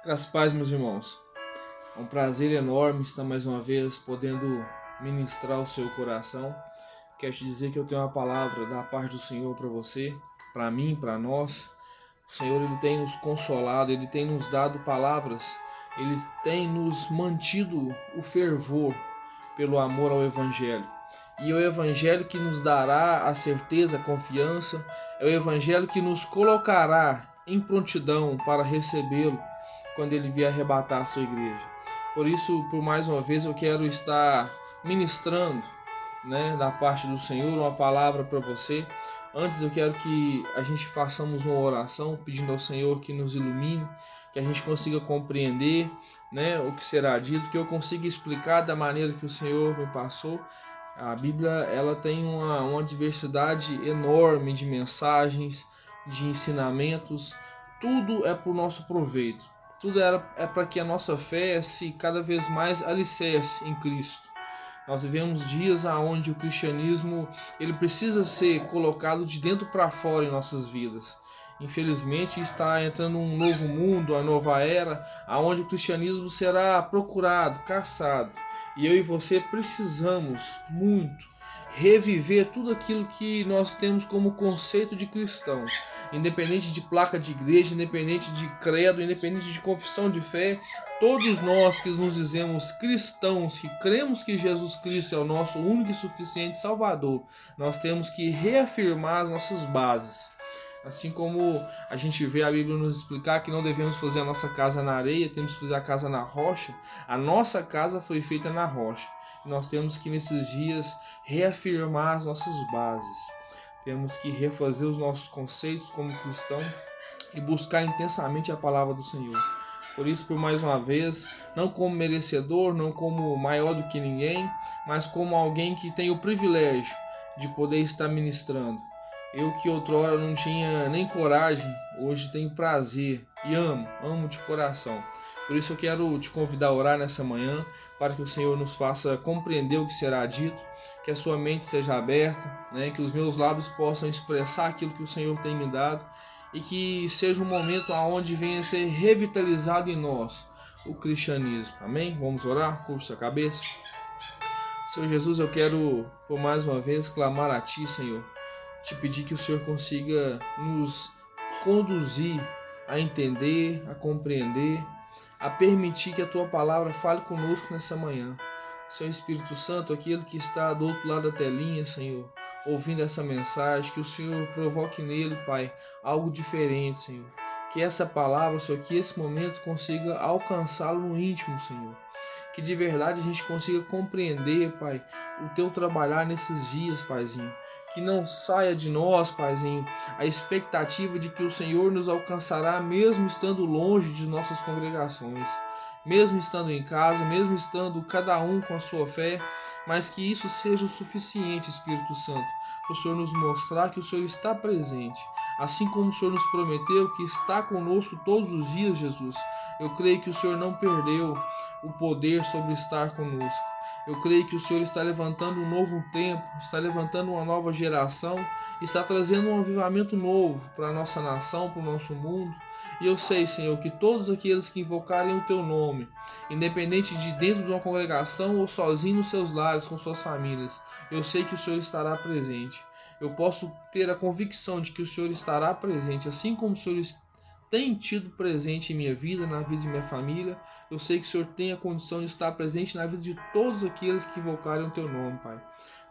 Graças a paz, meus irmãos. É um prazer enorme estar mais uma vez podendo ministrar o seu coração. Quero te dizer que eu tenho uma palavra da parte do Senhor para você, para mim, para nós. O Senhor ele tem nos consolado, ele tem nos dado palavras, ele tem nos mantido o fervor pelo amor ao Evangelho. E é o Evangelho que nos dará a certeza, a confiança, é o Evangelho que nos colocará em prontidão para recebê-lo quando ele vier arrebatar a sua igreja. Por isso, por mais uma vez, eu quero estar ministrando, da parte do Senhor, uma palavra para você. Antes eu quero que a gente façamos uma oração pedindo ao Senhor que nos ilumine, que a gente consiga compreender, o que será dito, que eu consiga explicar da maneira que o Senhor me passou. A Bíblia ela tem uma diversidade enorme de mensagens, de ensinamentos, tudo é para o nosso proveito. Tudo é para que a nossa fé se cada vez mais alicerce em Cristo. Nós vivemos dias onde o cristianismo ele precisa ser colocado de dentro para fora em nossas vidas. Infelizmente está entrando um novo mundo, uma nova era, onde o cristianismo será procurado, caçado. E eu e você precisamos muito reviver tudo aquilo que nós temos como conceito de cristão. Independente de placa de igreja, independente de credo, independente de confissão de fé, todos nós que nos dizemos cristãos, que cremos que Jesus Cristo é o nosso único e suficiente Salvador, nós temos que reafirmar as nossas bases. Assim como a gente vê a Bíblia nos explicar que não devemos fazer a nossa casa na areia, temos que fazer a casa na rocha, a nossa casa foi feita na rocha. E nós temos que nesses dias reafirmar as nossas bases. Temos que refazer os nossos conceitos como cristão e buscar intensamente a palavra do Senhor. Por isso, por mais uma vez, não como merecedor, não como maior do que ninguém, mas como alguém que tem o privilégio de poder estar ministrando. Eu que outrora não tinha nem coragem, hoje tenho prazer e amo de coração. Por isso eu quero te convidar a orar nessa manhã, para que o Senhor nos faça compreender o que será dito, que a sua mente seja aberta, que os meus lábios possam expressar aquilo que o Senhor tem me dado, e que seja um momento onde venha a ser revitalizado em nós o cristianismo. Amém? Vamos orar? Curva sua cabeça. Senhor Jesus, eu quero por mais uma vez clamar a Ti, Senhor, te pedir que o Senhor consiga nos conduzir a entender, a compreender, a permitir que a Tua palavra fale conosco nessa manhã. Senhor Espírito Santo, aquele que está do outro lado da telinha, Senhor, ouvindo essa mensagem, que o Senhor provoque nele, Pai, algo diferente, Senhor. Que essa palavra, Senhor, que esse momento consiga alcançá-lo no íntimo, Senhor. Que de verdade a gente consiga compreender, Pai, o Teu trabalhar nesses dias, Paizinho. Que não saia de nós, Paizinho, a expectativa de que o Senhor nos alcançará mesmo estando longe de nossas congregações, mesmo estando em casa, mesmo estando cada um com a sua fé, mas que isso seja o suficiente, Espírito Santo, para o Senhor nos mostrar que o Senhor está presente, assim como o Senhor nos prometeu que está conosco todos os dias, Jesus. Eu creio que o Senhor não perdeu o poder sobre estar conosco. Eu creio que o Senhor está levantando um novo tempo, está levantando uma nova geração, está trazendo um avivamento novo para a nossa nação, para o nosso mundo. E eu sei, Senhor, que todos aqueles que invocarem o Teu nome, independente de dentro de uma congregação ou sozinho nos seus lares, com suas famílias, eu sei que o Senhor estará presente. Eu posso ter a convicção de que o Senhor estará presente, assim como o Senhor tem tido presente em minha vida, na vida de minha família. Eu sei que o Senhor tem a condição de estar presente na vida de todos aqueles que invocarem o Teu nome, Pai.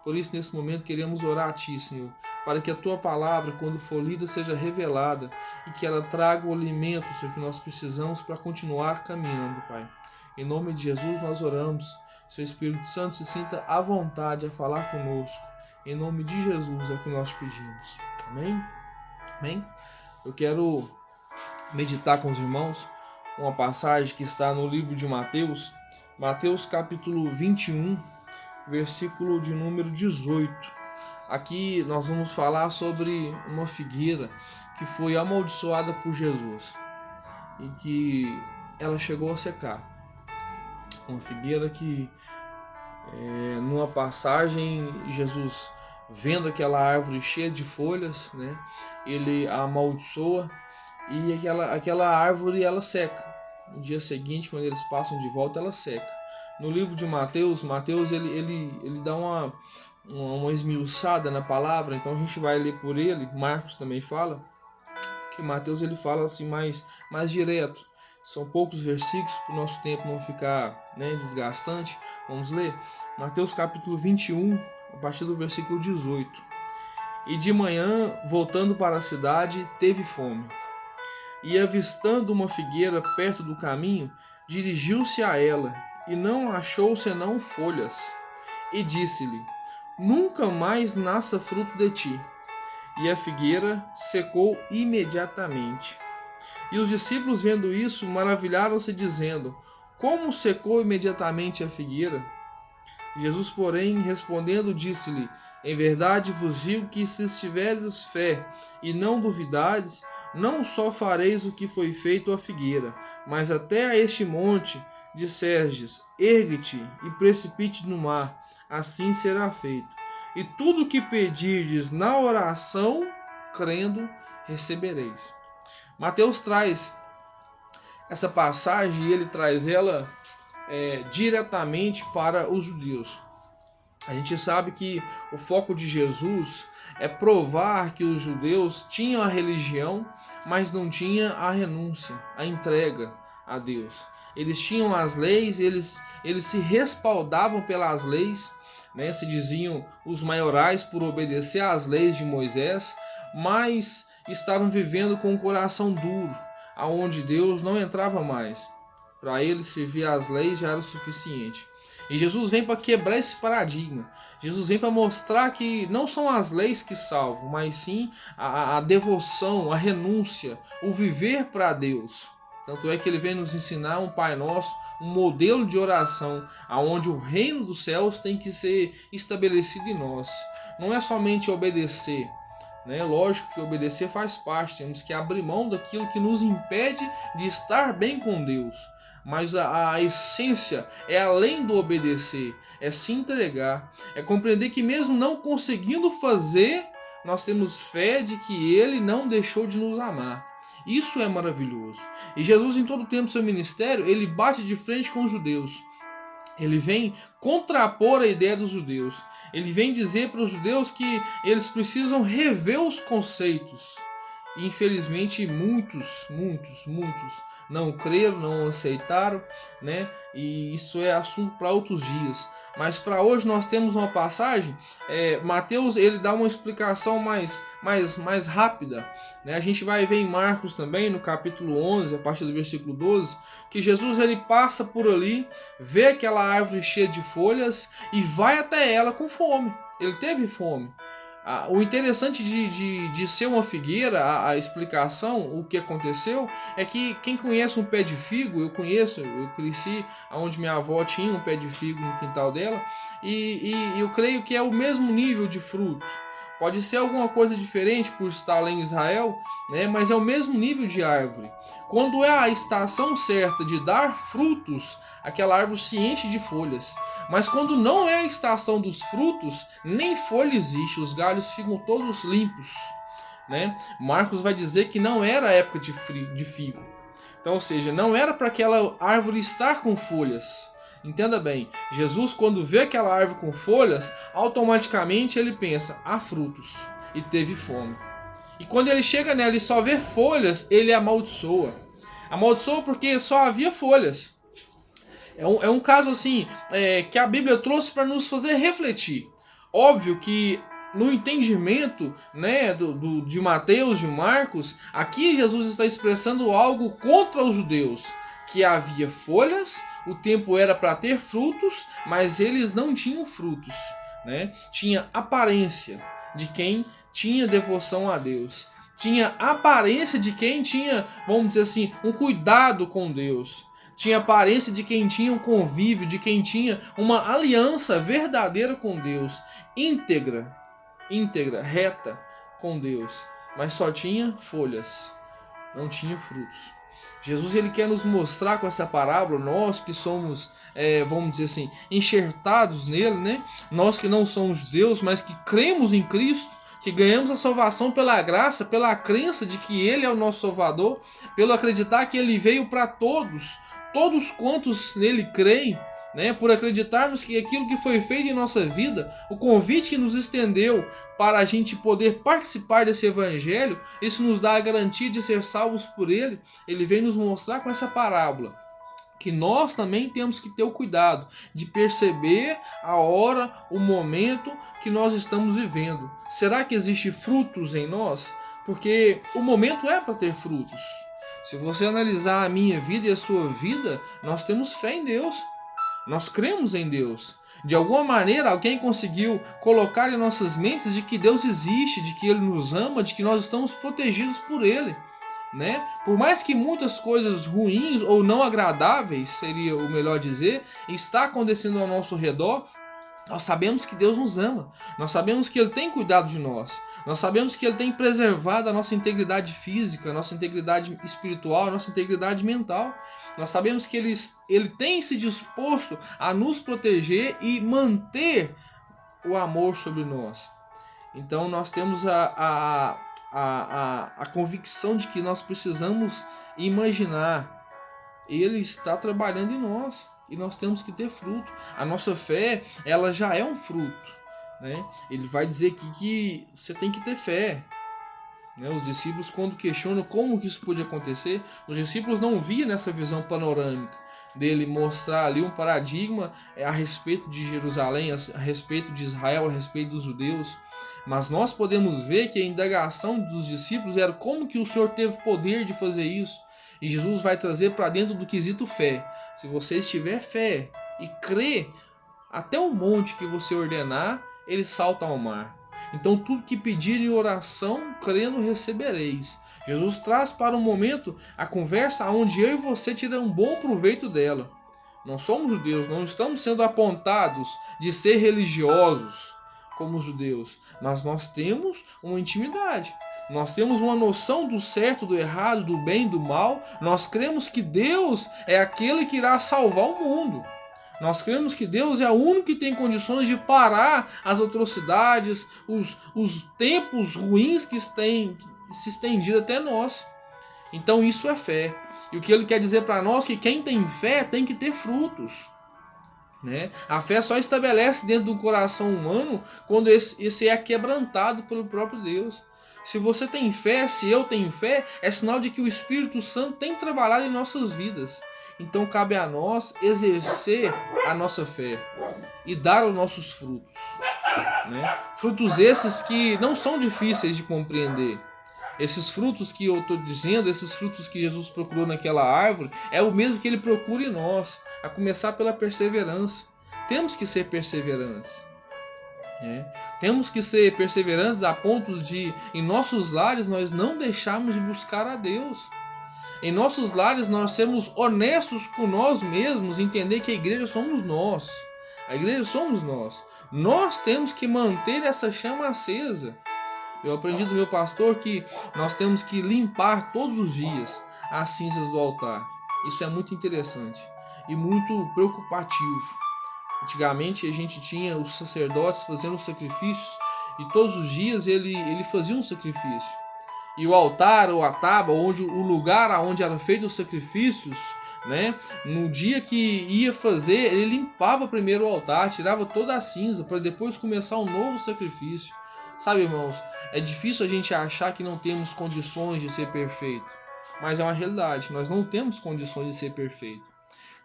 Por isso, nesse momento, queremos orar a Ti, Senhor, para que a Tua palavra, quando for lida, seja revelada e que ela traga o alimento, Senhor, que nós precisamos para continuar caminhando, Pai. Em nome de Jesus nós oramos. Seu Espírito Santo se sinta à vontade a falar conosco. Em nome de Jesus é o que nós pedimos. Amém? Amém? Eu quero meditar com os irmãos uma passagem que está no livro de Mateus, Mateus capítulo 21, versículo de número 18. Aqui nós vamos falar sobre uma figueira que foi amaldiçoada por Jesus e que ela chegou a secar. Uma figueira que, numa passagem, Jesus, vendo aquela árvore cheia de folhas, ele a amaldiçoa e aquela árvore ela seca. No dia seguinte, quando eles passam de volta, ela seca. No livro de Mateus, ele dá uma esmiuçada na palavra, então a gente vai ler por ele. Marcos também fala, que Mateus ele fala assim mais direto. São poucos versículos para o nosso tempo não ficar, né, desgastante. Vamos ler? Mateus capítulo 21, a partir do versículo 18. E de manhã, voltando para a cidade, teve fome. E avistando uma figueira perto do caminho, dirigiu-se a ela, e não achou senão folhas. E disse-lhe: Nunca mais nasça fruto de ti. E a figueira secou imediatamente. E os discípulos, vendo isso, maravilharam-se, dizendo: Como secou imediatamente a figueira? Jesus, porém, respondendo, disse-lhe: Em verdade vos digo que, se tiverdes fé e não duvidardes, não só fareis o que foi feito à figueira, mas até a este monte disserdes: Ergue-te e precipite no mar, assim será feito. E tudo o que pedirdes na oração, crendo, recebereis. Mateus traz essa passagem e ele traz ela diretamente para os judeus. A gente sabe que o foco de Jesus é provar que os judeus tinham a religião, mas não tinham a renúncia, a entrega a Deus. Eles tinham as leis, eles se respaldavam pelas leis, né? Se diziam os maiorais por obedecer às leis de Moisés, mas estavam vivendo com o coração duro, aonde Deus não entrava mais. Para eles servir as leis já era o suficiente. E Jesus vem para quebrar esse paradigma. Jesus vem para mostrar que não são as leis que salvam, mas sim a devoção, a renúncia, o viver para Deus. Tanto é que ele vem nos ensinar um Pai Nosso, um modelo de oração, aonde o reino dos céus tem que ser estabelecido em nós. Não é somente obedecer, né? Lógico que obedecer faz parte, temos que abrir mão daquilo que nos impede de estar bem com Deus. Mas a essência é além do obedecer, é se entregar, é compreender que mesmo não conseguindo fazer, nós temos fé de que Ele não deixou de nos amar. Isso é maravilhoso. E Jesus, em todo o tempo do seu ministério, ele bate de frente com os judeus. Ele vem contrapor a ideia dos judeus. Ele vem dizer para os judeus que eles precisam rever os conceitos. E infelizmente muitos não creram, não aceitaram, né? E isso é assunto para outros dias. Mas para hoje nós temos uma passagem, Mateus ele dá uma explicação mais rápida, né? A gente vai ver em Marcos também, no capítulo 11, a partir do versículo 12, que Jesus ele passa por ali, vê aquela árvore cheia de folhas e vai até ela com fome. Ele teve fome. O interessante de ser uma figueira, a explicação, o que aconteceu, é que quem conhece um pé de figo, eu cresci onde minha avó tinha um pé de figo no quintal dela, e eu creio que é o mesmo nível de fruto. Pode ser alguma coisa diferente por estar lá em Israel, né? Mas é o mesmo nível de árvore. Quando é a estação certa de dar frutos, aquela árvore se enche de folhas. Mas quando não é a estação dos frutos, nem folha existe, os galhos ficam todos limpos, né? Marcos vai dizer que não era a época de figo. Então, ou seja, não era para aquela árvore estar com folhas. Entenda bem, Jesus quando vê aquela árvore com folhas, automaticamente ele pensa, há frutos, e teve fome. E quando ele chega nela e só vê folhas, ele amaldiçoa. Amaldiçoa porque só havia folhas. É um caso assim que a Bíblia trouxe para nos fazer refletir. Óbvio que no entendimento, né, de Mateus, de Marcos, aqui Jesus está expressando algo contra os judeus, que havia folhas, o tempo era para ter frutos, mas eles não tinham frutos, né? Tinha aparência de quem tinha devoção a Deus, tinha aparência de quem tinha, vamos dizer assim, um cuidado com Deus, tinha aparência de quem tinha um convívio, de quem tinha uma aliança verdadeira com Deus, íntegra, reta com Deus, mas só tinha folhas, não tinha frutos. Jesus ele quer nos mostrar com essa parábola, nós que somos, vamos dizer assim, enxertados nele, né? Nós que não somos judeus, mas que cremos em Cristo, que ganhamos a salvação pela graça, pela crença de que Ele é o nosso Salvador, pelo acreditar que Ele veio para todos quantos nele creem, né? Por acreditarmos que aquilo que foi feito em nossa vida, o convite que nos estendeu para a gente poder participar desse evangelho, isso nos dá a garantia de ser salvos por Ele. Ele vem nos mostrar com essa parábola que nós também temos que ter o cuidado de perceber a hora, o momento que nós estamos vivendo. Será que existe frutos em nós? Porque o momento é para ter frutos. Se você analisar a minha vida e a sua vida, nós temos fé em Deus. Nós cremos em Deus. De alguma maneira, alguém conseguiu colocar em nossas mentes de que Deus existe, de que Ele nos ama, de que nós estamos protegidos por Ele. Né? Por mais que muitas coisas ruins ou não agradáveis, seria o melhor dizer, está acontecendo ao nosso redor, nós sabemos que Deus nos ama. Nós sabemos que Ele tem cuidado de nós. Nós sabemos que Ele tem preservado a nossa integridade física, a nossa integridade espiritual, a nossa integridade mental. Nós sabemos que Ele tem se disposto a nos proteger e manter o amor sobre nós. Então nós temos a convicção de que nós precisamos imaginar. Ele está trabalhando em nós e nós temos que ter fruto. A nossa fé, ela já é um fruto, né? Ele vai dizer aqui que você tem que ter fé, né? Os discípulos, quando questionam como que isso pode acontecer, os discípulos não viam nessa visão panorâmica dele mostrar ali um paradigma a respeito de Jerusalém, a respeito de Israel, a respeito dos judeus. Mas nós podemos ver que a indagação dos discípulos era como que o Senhor teve poder de fazer isso. E Jesus vai trazer para dentro do quesito fé. Se você tiver fé e crer, até o monte que você ordenar, ele salta ao mar. Então tudo que pedir em oração, crendo, recebereis. Jesus traz para um momento a conversa onde eu e você tiramos um bom proveito dela. Não somos judeus, não estamos sendo apontados de ser religiosos como os judeus, mas nós temos uma intimidade. Nós temos uma noção do certo, do errado, do bem, do mal. Nós cremos que Deus é aquele que irá salvar o mundo. Nós cremos que Deus é o único que tem condições de parar as atrocidades, os tempos ruins que têm se estendido até nós. Então isso é fé. E o que ele quer dizer para nós é que quem tem fé tem que ter frutos. Né? A fé só estabelece dentro do coração humano quando esse é quebrantado pelo próprio Deus. Se você tem fé, se eu tenho fé, é sinal de que o Espírito Santo tem trabalhado em nossas vidas. Então cabe a nós exercer a nossa fé e dar os nossos frutos. Né? Frutos esses que não são difíceis de compreender. Esses frutos que eu estou dizendo, esses frutos que Jesus procurou naquela árvore, é o mesmo que Ele procura em nós, a começar pela perseverança. Temos que ser perseverantes. Temos que ser perseverantes a ponto de, em nossos lares, nós não deixarmos de buscar a Deus. Em nossos lares, nós sermos honestos com nós mesmos, entender que a igreja somos nós. A igreja somos nós. Nós temos que manter essa chama acesa. Eu aprendi do meu pastor que nós temos que limpar todos os dias as cinzas do altar. Isso é muito interessante e muito preocupativo. Antigamente a gente tinha os sacerdotes fazendo sacrifícios e todos os dias ele fazia um sacrifício. E o altar ou a tábua, onde o lugar onde eram feitos os sacrifícios, né, no dia que ia fazer, ele limpava primeiro o altar, tirava toda a cinza para depois começar um novo sacrifício. Sabe, irmãos, é difícil a gente achar que não temos condições de ser perfeito, mas é uma realidade, nós não temos condições de ser perfeito.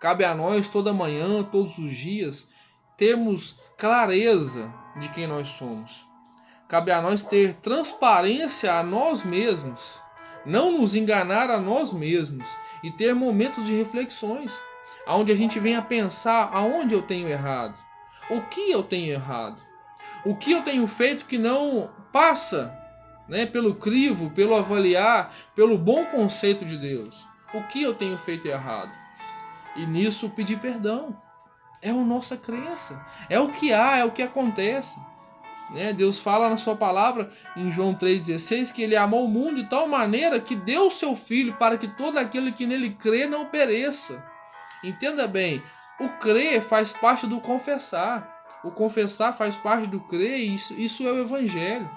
Cabe a nós toda manhã, todos os dias, termos clareza de quem nós somos. Cabe a nós ter transparência a nós mesmos, não nos enganar a nós mesmos e ter momentos de reflexões, onde a gente venha pensar aonde eu tenho errado, o que eu tenho errado. O que eu tenho feito que não passa, né, pelo crivo, pelo avaliar, pelo bom conceito de Deus? O que eu tenho feito errado? E nisso pedir perdão. É a nossa crença. É o que há, é o que acontece. Né? Deus fala na sua palavra, em João 3,16, que Ele amou o mundo de tal maneira que deu o seu Filho para que todo aquele que nele crê não pereça. Entenda bem, o crer faz parte do confessar. O confessar faz parte do crer e isso é o Evangelho.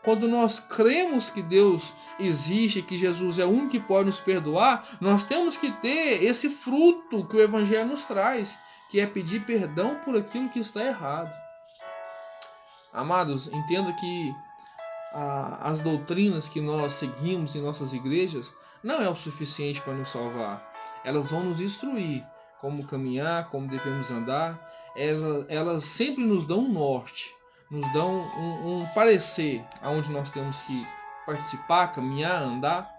quando nós cremos que Deus existe, que Jesus é o único que pode nos perdoar, nós temos que ter esse fruto que o Evangelho nos traz, que é pedir perdão por aquilo que está errado. Amados, entenda que as doutrinas que nós seguimos em nossas igrejas não é o suficiente para nos salvar. Elas vão nos instruir como caminhar, como devemos andar. Elas sempre nos dão um norte, nos dão um parecer aonde nós temos que participar, caminhar, andar,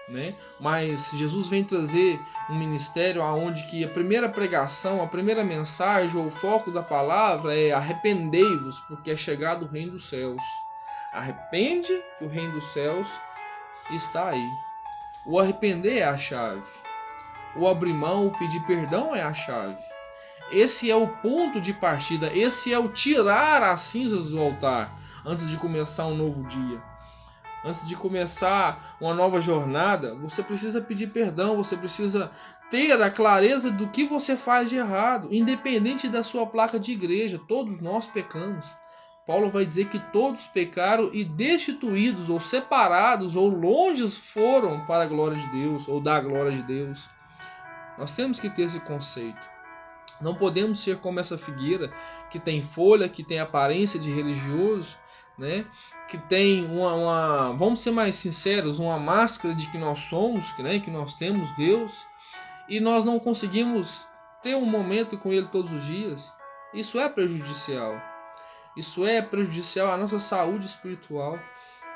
né? Mas Jesus vem trazer um ministério aonde que a primeira pregação, a primeira mensagem, ou o foco da palavra é: arrependei-vos, porque é chegado o reino dos céus. Arrepende, que o reino dos céus está aí. O arrepender é a chave. O abrir mão, o pedir perdão é a chave. Esse é o ponto de partida, esse é o tirar as cinzas do altar antes de começar um novo dia. Antes de começar uma nova jornada, você precisa pedir perdão, você precisa ter a clareza do que você faz de errado, independente da sua placa de igreja. Todos nós pecamos. Paulo vai dizer que todos pecaram e destituídos, ou separados, ou longe foram para a glória de Deus, ou da glória de Deus. Nós temos que ter esse conceito. Não podemos ser como essa figueira que tem folha, que tem aparência de religioso, né? Que tem vamos ser mais sinceros, uma máscara de que nós somos, né? Que nós temos Deus, e nós não conseguimos ter um momento com Ele todos os dias. Isso é prejudicial. Isso é prejudicial à nossa saúde espiritual,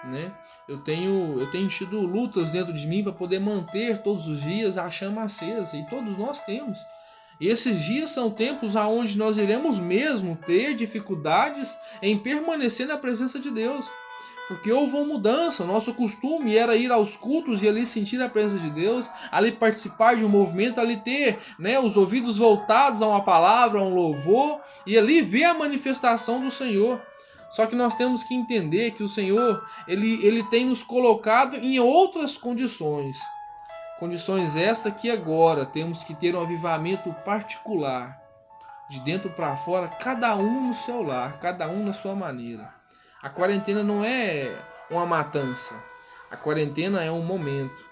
né? Eu tenho tido lutas dentro de mim para poder manter todos os dias a chama acesa, e todos nós temos. E esses dias são tempos onde nós iremos mesmo ter dificuldades em permanecer na presença de Deus. Porque houve uma mudança. Nosso costume era ir aos cultos e ali sentir a presença de Deus, ali participar de um movimento, ali ter, né, os ouvidos voltados a uma palavra, a um louvor, e ali ver a manifestação do Senhor. Só que nós temos que entender que o Senhor ele tem nos colocado em outras condições. Condições estas que agora temos que ter um avivamento particular, de dentro para fora, cada um no seu lar, cada um na sua maneira. A quarentena não é uma matança, a quarentena é um momento,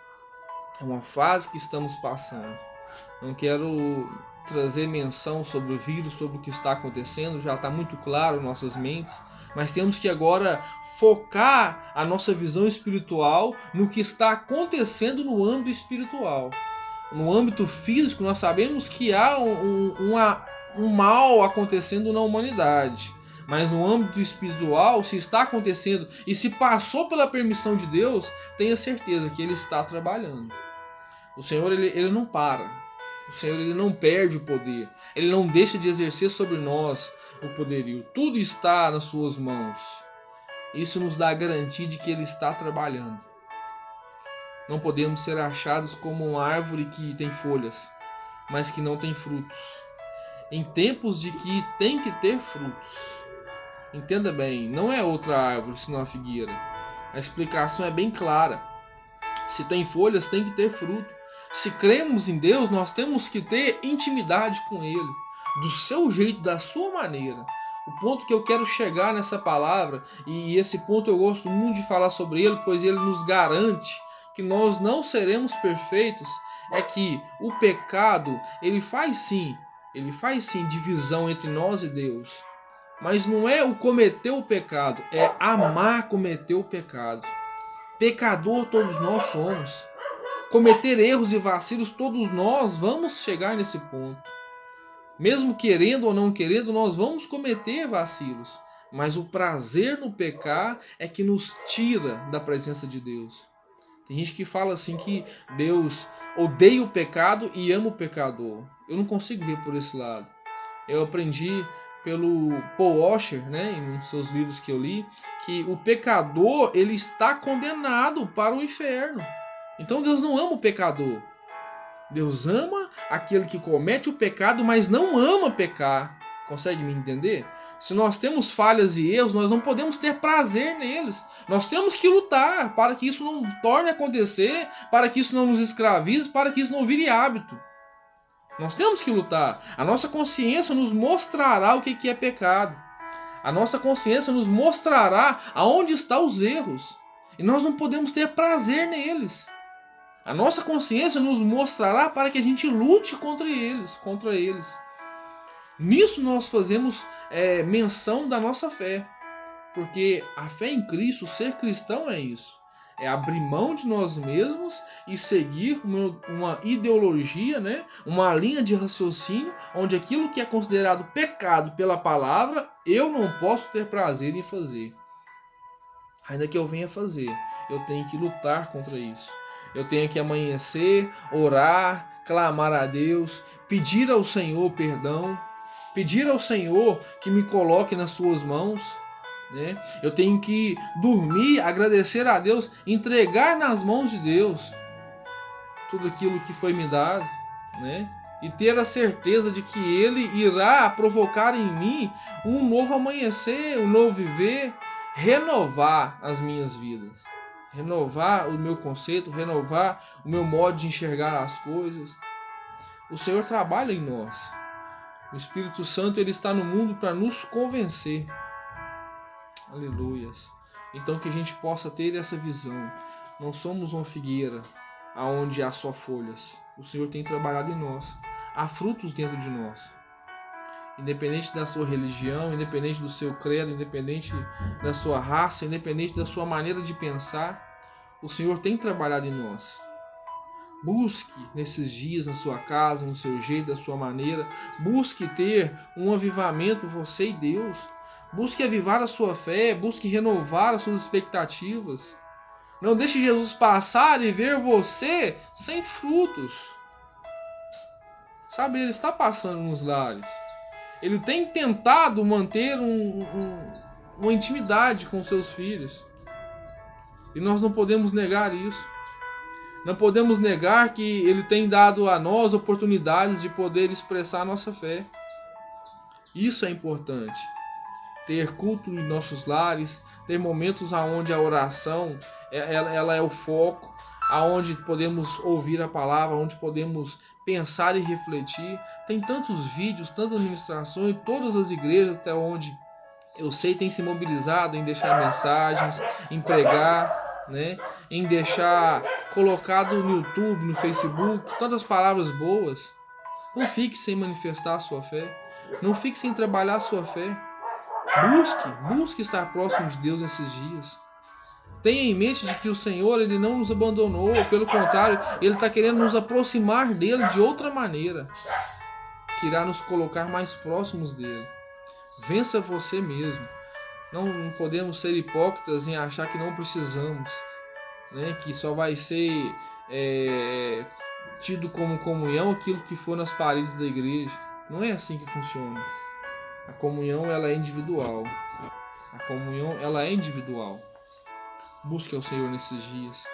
é uma fase que estamos passando. Não quero trazer menção sobre o vírus, sobre o que está acontecendo, já está muito claro em nossas mentes, mas temos que agora focar a nossa visão espiritual no que está acontecendo no âmbito espiritual. No âmbito físico, nós sabemos que há um mal acontecendo na humanidade. Mas no âmbito espiritual, se está acontecendo e se passou pela permissão de Deus, tenha certeza que Ele está trabalhando. O Senhor ele não para. O Senhor ele não perde o poder. Ele não deixa de exercer sobre nós o poderio. Tudo está nas suas mãos. Isso nos dá a garantia de que Ele está trabalhando. Não podemos ser achados como uma árvore que tem folhas, mas que não tem frutos. Em tempos de que tem que ter frutos. Entenda bem, não é outra árvore senão a figueira. A explicação é bem clara. Se tem folhas, tem que ter fruto. Se cremos em Deus, nós temos que ter intimidade com Ele, do seu jeito, da sua maneira. O ponto que eu quero chegar nessa palavra, e esse ponto eu gosto muito de falar sobre ele, pois ele nos garante que nós não seremos perfeitos, é que o pecado, ele faz sim divisão entre nós e Deus. Mas não é o cometer o pecado, é amar cometer o pecado. Pecador todos nós somos. Cometer erros e vacilos todos nós vamos chegar nesse ponto. Mesmo querendo ou não querendo, nós vamos cometer vacilos. Mas o prazer no pecar é que nos tira da presença de Deus. Tem gente que fala assim que Deus odeia o pecado e ama o pecador. Eu não consigo ver por esse lado. Eu aprendi pelo Paul Washer, né, em seus livros que eu li, que o pecador ele está condenado para o inferno. Então Deus não ama o pecador. Deus ama aquele que comete o pecado, mas não ama pecar. Consegue me entender? Se nós temos falhas e erros, nós não podemos ter prazer neles. Nós temos que lutar para que isso não torne a acontecer, para que isso não nos escravize, para que isso não vire hábito. Nós temos que lutar. A nossa consciência nos mostrará o que é pecado. A nossa consciência nos mostrará aonde estão os erros. E nós não podemos ter prazer neles. A nossa consciência nos mostrará para que a gente lute contra eles. Nisso nós fazemos menção da nossa fé. Porque a fé em Cristo, ser cristão é isso. É abrir mão de nós mesmos e seguir uma ideologia, né? Uma linha de raciocínio onde aquilo que é considerado pecado pela palavra, eu não posso ter prazer em fazer. Ainda que eu venha fazer, eu tenho que lutar contra isso. Eu tenho que amanhecer, orar, clamar a Deus, pedir ao Senhor perdão, pedir ao Senhor que me coloque nas suas mãos. Né? Eu tenho que dormir, agradecer a Deus, entregar nas mãos de Deus tudo aquilo que foi me dado, né? E ter a certeza de que Ele irá provocar em mim um novo amanhecer, um novo viver, renovar as minhas vidas, renovar o meu conceito, renovar o meu modo de enxergar as coisas. O Senhor trabalha em nós. O Espírito Santo ele está no mundo para nos convencer. Aleluias. Então que a gente possa ter essa visão. Não somos uma figueira aonde há só folhas. O Senhor tem trabalhado em nós. Há frutos dentro de nós. Independente da sua religião, independente do seu credo, independente da sua raça, independente da sua maneira de pensar, o Senhor tem trabalhado em nós. Busque nesses dias na sua casa, no seu jeito, da sua maneira. Busque ter um avivamento, você e Deus. Busque avivar a sua fé, busque renovar as suas expectativas. Não deixe Jesus passar e ver você sem frutos. Sabe, Ele está passando nos lares. Ele tem tentado manter uma intimidade com seus filhos. E nós não podemos negar isso. Não podemos negar que Ele tem dado a nós oportunidades de poder expressar a nossa fé. Isso é importante. Ter culto em nossos lares, ter momentos onde a oração ela é o foco, aonde podemos ouvir a palavra, onde podemos pensar e refletir. Tem tantos vídeos, tantas ministrações, todas as igrejas até onde eu sei tem se mobilizado em deixar mensagens, em pregar, né? Em deixar colocado no YouTube, no Facebook, tantas palavras boas. Não fique sem manifestar a sua fé, não fique sem trabalhar a sua fé. Busque estar próximo de Deus nesses dias. Tenha em mente de que o Senhor ele não nos abandonou, pelo contrário, Ele está querendo nos aproximar dEle de outra maneira, que irá nos colocar mais próximos dEle. Vença você mesmo. Não podemos ser hipócritas em achar que não precisamos, né? Que só vai ser tido como comunhão aquilo que for nas paredes da igreja. Não é assim que funciona. A comunhão ela é individual. A comunhão ela é individual. Busque ao Senhor nesses dias.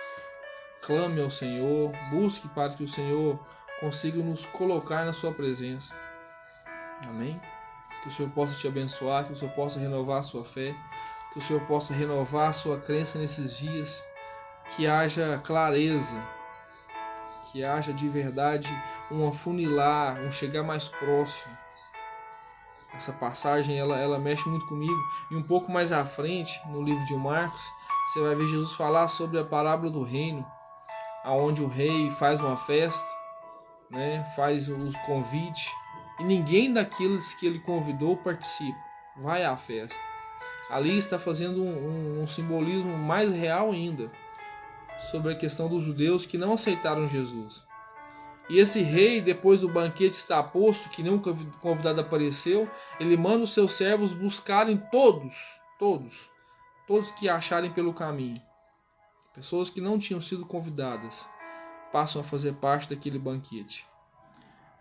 Clame ao Senhor. Busque para que o Senhor consiga nos colocar na sua presença. Amém? Que o Senhor possa te abençoar. Que o Senhor possa renovar a sua fé. Que o Senhor possa renovar a sua crença nesses dias. Que haja clareza. Que haja de verdade um afunilar, um chegar mais próximo. Essa passagem ela mexe muito comigo. E um pouco mais à frente, no livro de Marcos, você vai ver Jesus falar sobre a parábola do reino, aonde o rei faz uma festa, né, faz o convite, e ninguém daqueles que ele convidou participa, vai à festa. Ali está fazendo um simbolismo mais real ainda, sobre a questão dos judeus que não aceitaram Jesus. E esse rei, depois do banquete estar posto, que nenhum convidado apareceu, ele manda os seus servos buscarem todos que acharem pelo caminho. Pessoas que não tinham sido convidadas passam a fazer parte daquele banquete.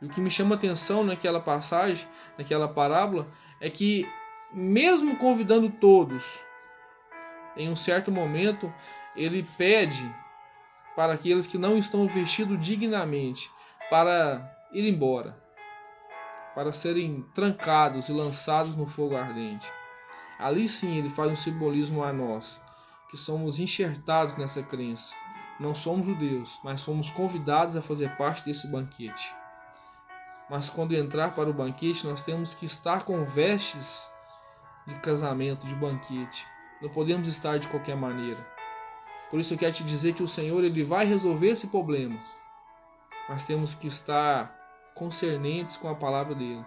E o que me chama a atenção naquela passagem, naquela parábola, é que mesmo convidando todos, em um certo momento, ele pede para aqueles que não estão vestidos dignamente para ir embora, para serem trancados e lançados no fogo ardente. Ali sim ele faz um simbolismo a nós, que somos enxertados nessa crença. Não somos judeus, mas fomos convidados a fazer parte desse banquete. Mas quando entrar para o banquete, nós temos que estar com vestes de casamento, de banquete. Não podemos estar de qualquer maneira. Por isso eu quero te dizer que o Senhor ele vai resolver esse problema. Mas temos que estar concernentes com a palavra dele.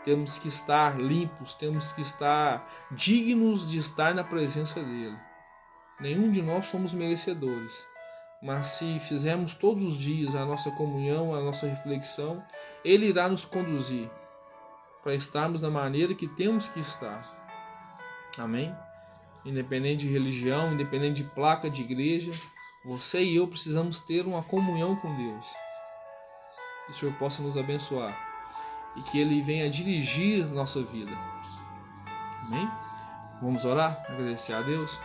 Temos que estar limpos, temos que estar dignos de estar na presença dele. Nenhum de nós somos merecedores. Mas se fizermos todos os dias a nossa comunhão, a nossa reflexão, ele irá nos conduzir para estarmos da maneira que temos que estar. Amém? Independente de religião, independente de placa de igreja, você e eu precisamos ter uma comunhão com Deus. Que o Senhor possa nos abençoar e que Ele venha dirigir nossa vida. Amém? Vamos orar? Agradecer a Deus.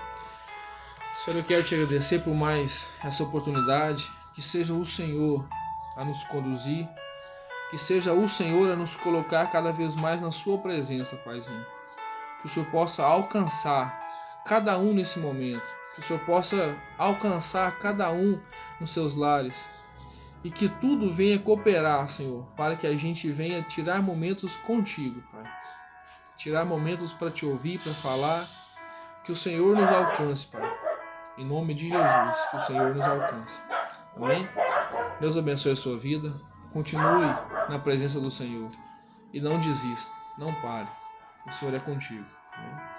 Senhor, eu quero te agradecer por mais essa oportunidade. Que seja o Senhor a nos conduzir. Que seja o Senhor a nos colocar cada vez mais na sua presença, Paizinho. Que o Senhor possa alcançar cada um nesse momento. Que o Senhor possa alcançar cada um nos seus lares. E que tudo venha cooperar, Senhor, para que a gente venha tirar momentos contigo, Pai. Tirar momentos para te ouvir, para falar. Que o Senhor nos alcance, Pai. Em nome de Jesus, que o Senhor nos alcance. Amém? Deus abençoe a sua vida. Continue na presença do Senhor. E não desista, não pare. O Senhor é contigo. Amém?